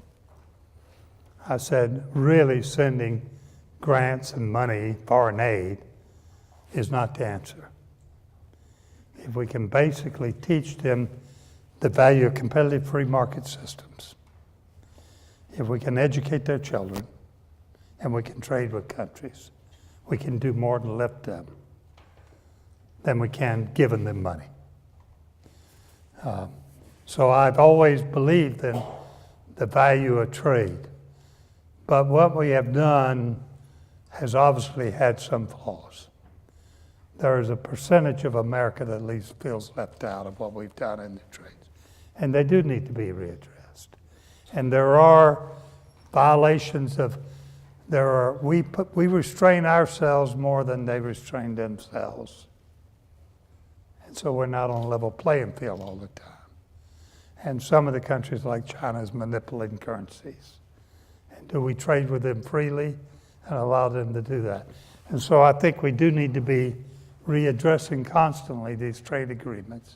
I said, really sending grants and money, foreign aid, is not the answer. If we can basically teach them the value of competitive free market systems, if we can educate their children, and we can trade with countries, we can do more to lift them than we can giving them money. So I've always believed in the value of trade. But what we have done has obviously had some flaws. There is a percentage of America that at least feels left out of what we've done in the trades. And they do need to be readdressed. And there are violations of, we restrain ourselves more than they restrain themselves. And so we're not on a level playing field all the time. And some of the countries like China is manipulating currencies. And do we trade with them freely and allow them to do that? And so I think we do need to be readdressing constantly these trade agreements.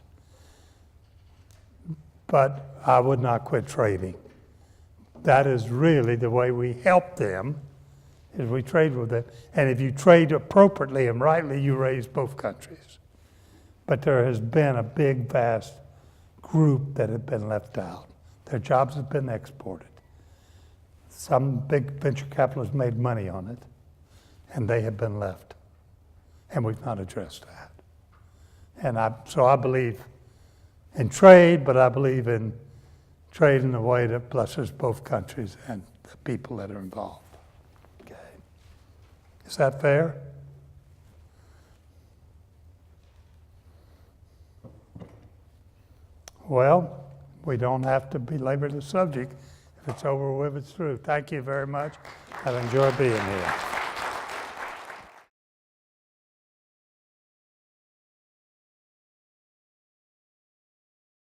But I would not quit trading. That is really the way we help them, is we trade with them. And if you trade appropriately and rightly, you raise both countries. But there has been a big, vast group that have been left out. Their jobs have been exported. Some big venture capitalists made money on it, and they have been left. And we've not addressed that. And so I believe in trade, but I believe in trade in a way that blesses both countries and the people that are involved. Okay. Is that fair? Well, we don't have to belabor the subject. If it's over with, it's through. Thank you very much. I've enjoyed being here.